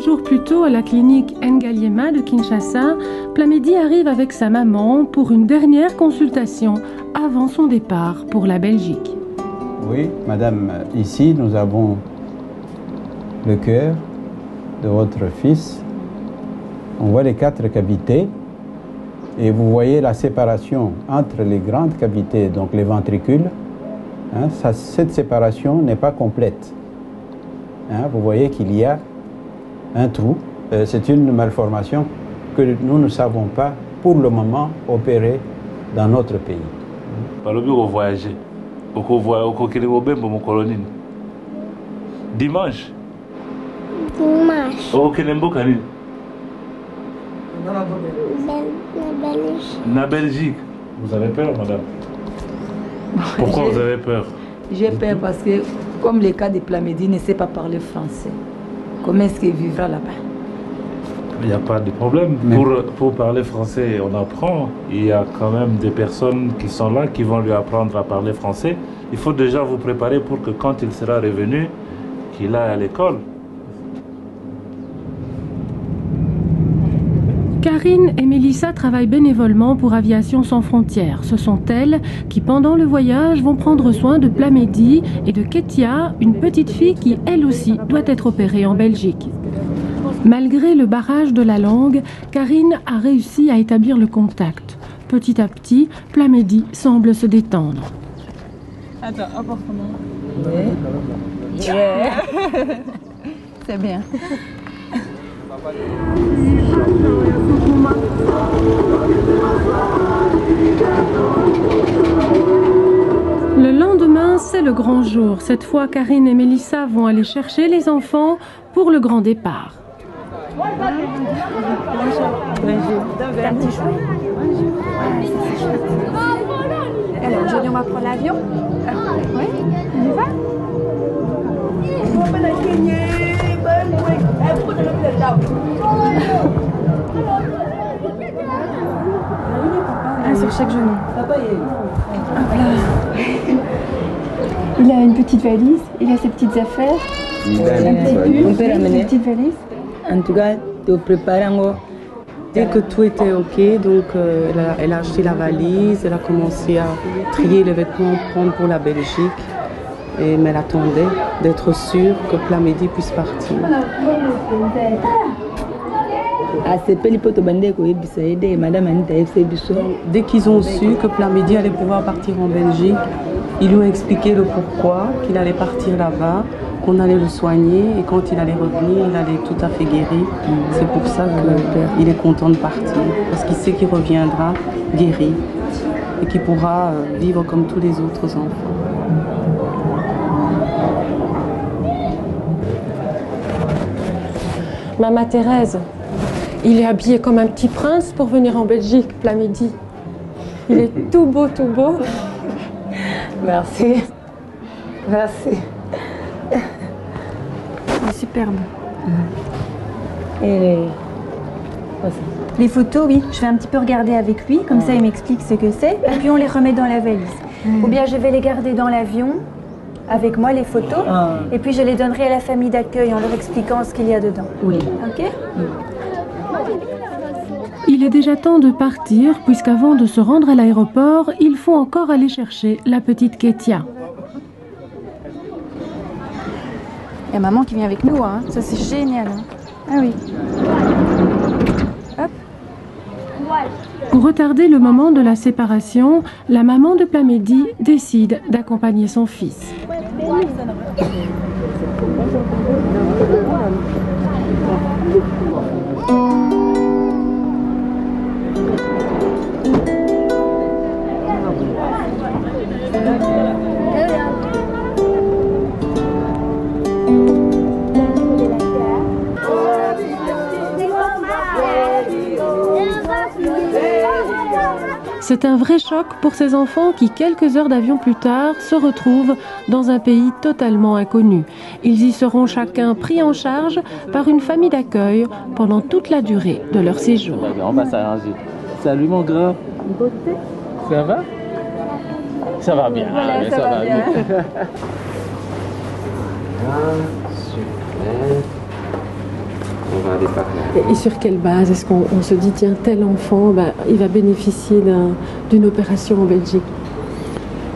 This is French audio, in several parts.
jours plus tôt à la clinique Ngaliema de Kinshasa, Plamedi arrive avec sa maman pour une dernière consultation avant son départ pour la Belgique. Oui, madame, ici nous avons le cœur de votre fils. On voit les 4 cavités et vous voyez la séparation entre les grandes cavités, donc les ventricules. Cette séparation n'est pas complète. Vous voyez qu'il y a un trou. C'est une malformation que nous ne savons pas pour le moment opérer dans notre pays. Voyager. Dimanche. Na Belgique. Vous avez peur, madame? Pourquoi vous avez peur? J'ai peur parce que, comme le cas de Plamedi ne sait pas parler français, comment est-ce qu'il vivra là-bas? Il n'y a pas de problème. Pour parler français, on apprend. Il y a quand même des personnes qui sont là, qui vont lui apprendre à parler français. Il faut déjà vous préparer pour que quand il sera revenu, qu'il aille à l'école. Karine et Mélissa travaillent bénévolement pour Aviation Sans Frontières. Ce sont elles qui, pendant le voyage, vont prendre soin de Plamedi et de Ketia, une petite fille qui, elle aussi, doit être opérée en Belgique. Malgré le barrage de la langue, Karine a réussi à établir le contact. Petit à petit, Plamedi semble se détendre. Attends, apporte-moi. Oui. C'est bien. Le lendemain, c'est le grand jour. Cette fois, Karine et Mélissa vont aller chercher les enfants pour le grand départ. Alors, aujourd'hui, on va prendre l'avion. Oui, on y va? Un sur chaque genou. Il a une petite valise, il a ses petites affaires. On peut l'amener. Une petite valise. En tout cas, te préparer encore. Dès que tout était ok, donc elle a acheté la valise, elle a commencé à trier les vêtements, prendre pour la Belgique. Mais elle attendait d'être sûre que Plamedi puisse partir. Dès qu'ils ont su que Plamedi allait pouvoir partir en Belgique, ils lui ont expliqué le pourquoi, qu'il allait partir là-bas, qu'on allait le soigner et quand il allait revenir, il allait tout à fait guéri. C'est pour ça qu'il est content de partir, parce qu'il sait qu'il reviendra guéri et qu'il pourra vivre comme tous les autres enfants. Maman Thérèse, il est habillé comme un petit prince pour venir en Belgique, Plamedi. Il est tout beau, tout beau. Merci. Merci. Il est superbe. Et les photos, oui, je vais un petit peu regarder avec lui, comme ça il m'explique ce que c'est, et puis on les remet dans la valise. Ou bien je vais les garder dans l'avion, avec moi les photos, et puis je les donnerai à la famille d'accueil en leur expliquant ce qu'il y a dedans. Oui. Ok? Il est déjà temps de partir, puisqu'avant de se rendre à l'aéroport, il faut encore aller chercher la petite Ketia. Il y a maman qui vient avec nous, hein. Ça c'est génial. Hein. Ah oui. Hop. Pour retarder le moment de la séparation, la maman de Plamedi décide d'accompagner son fils. C'est un vrai choc pour ces enfants qui, quelques heures d'avion plus tard, se retrouvent dans un pays totalement inconnu. Ils y seront chacun pris en charge par une famille d'accueil pendant toute la durée de leur séjour. On va s'arranger. Salut mon grand. Ça va? Ça va bien. Voilà, ça va bien. Super. Et sur quelle base est-ce qu'on se dit, tiens, tel enfant, il va bénéficier d'une opération en Belgique?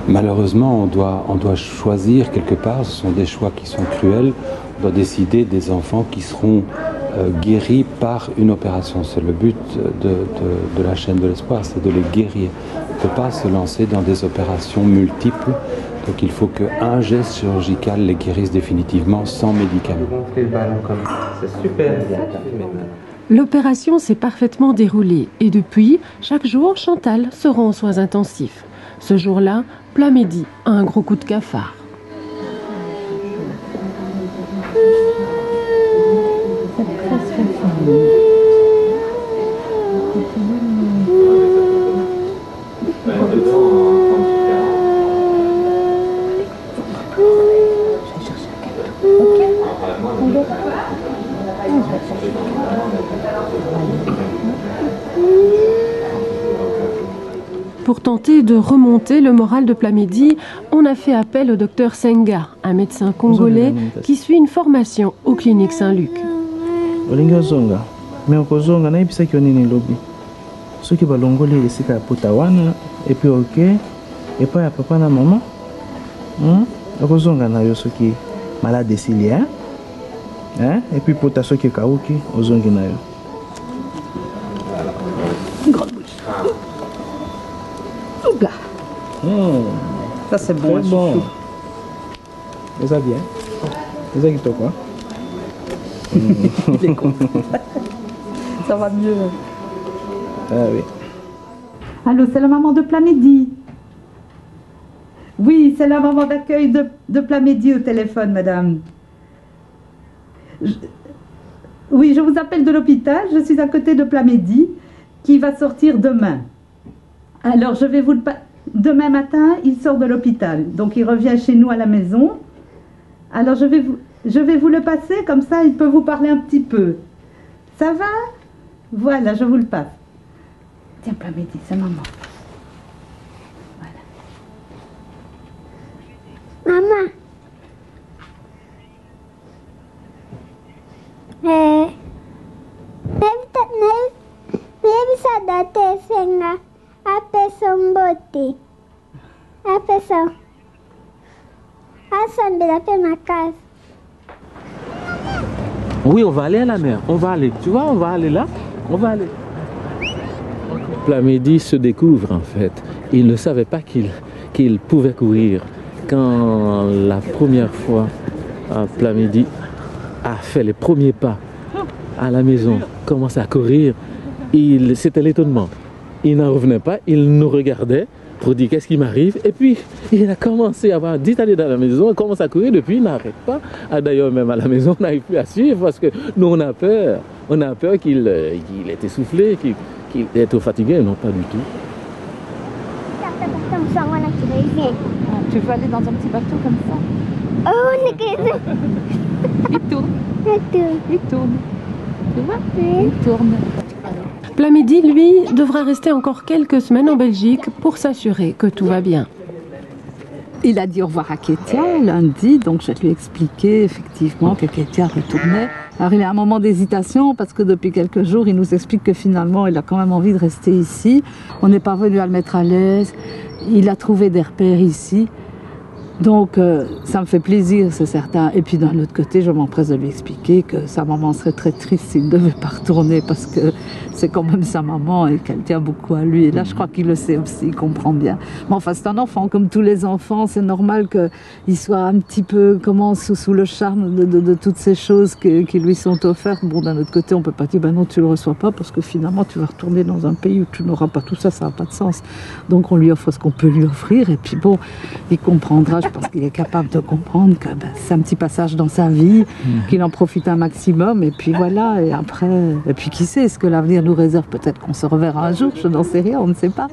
Malheureusement, on doit choisir quelque part, ce sont des choix qui sont cruels, on doit décider des enfants qui seront guéris par une opération. C'est le but de la chaîne de l'espoir, c'est de les guérir. On ne peut pas se lancer dans des opérations multiples, donc il faut qu'un geste chirurgical les guérisse définitivement sans médicaments. C'est super. L'opération s'est parfaitement déroulée et depuis, chaque jour, Chantal se rend aux soins intensifs. Ce jour-là, plat midi, un gros coup de cafard. Pour tenter de remonter le moral de Plamedi, on a fait appel au docteur Senga, un médecin congolais qui suit une formation aux cliniques Saint-Luc. Ça c'est bon, bon. C'est ça bien. C'est ça qui te quoi? Il est content. Ça va mieux. Ah oui. Allô, c'est la maman de Plamedi. Oui, c'est la maman d'accueil de Plamedi au téléphone, madame. Oui, je vous appelle de l'hôpital. Je suis à côté de Plamedi qui va sortir demain. Alors, je vais vous le passer. Demain matin, il sort de l'hôpital. Donc, il revient chez nous à la maison. Alors, je vais vous le passer. Comme ça, il peut vous parler un petit peu. Ça va? Voilà, je vous le passe. Tiens, Plamedi, c'est maman. Voilà. Maman. Bisa date senga apeson boti apeson asan de la peine. Oui, on va aller à la mer. On va aller. Tu vois, on va aller là. On va aller. Plamedi se découvre en fait. Il ne savait pas qu'il pouvait courir. Quand la première fois, Plamedi a fait les premiers pas à la maison, commence à courir, c'était l'étonnement. Il n'en revenait pas, il nous regardait pour dire qu'est-ce qui m'arrive. Et puis, il a commencé à avoir dit d'aller dans la maison, il commence à courir, depuis il n'arrête pas. D'ailleurs, même à la maison, on n'arrive plus à suivre parce que nous, on a peur. On a peur qu'il est essoufflé, qu'il est trop fatigué. Non, pas du tout. Tu veux aller dans un petit bateau comme ça? Oh, il tourne. Il tourne. Tu vois? Il tourne. Plamedi, lui, devra rester encore quelques semaines en Belgique pour s'assurer que tout va bien. Il a dit au revoir à Ketia lundi, donc je lui ai expliqué effectivement que Ketia retournait. Alors il y a un moment d'hésitation parce que depuis quelques jours, il nous explique que finalement, il a quand même envie de rester ici. On n'est pas venu à le mettre à l'aise. Il a trouvé des repères ici. Donc ça me fait plaisir, c'est certain. Et puis d'un autre côté, je m'empresse de lui expliquer que sa maman serait très triste s'il ne devait pas retourner parce que c'est quand même sa maman et qu'elle tient beaucoup à lui. Et là, je crois qu'il le sait aussi, il comprend bien. Mais enfin, c'est un enfant, comme tous les enfants, c'est normal qu'il soit un petit peu sous le charme de toutes ces choses qui lui sont offertes. Bon, d'un autre côté, on ne peut pas dire, ben non, tu ne le reçois pas parce que finalement, tu vas retourner dans un pays où tu n'auras pas tout ça, ça n'a pas de sens. Donc on lui offre ce qu'on peut lui offrir et puis bon, il comprendra. Je pense qu'il est capable de comprendre que c'est un petit passage dans sa vie, qu'il en profite un maximum, et puis voilà, et après, et puis qui sait, ce que l'avenir nous réserve, peut-être qu'on se reverra un jour, je n'en sais rien, on ne sait pas.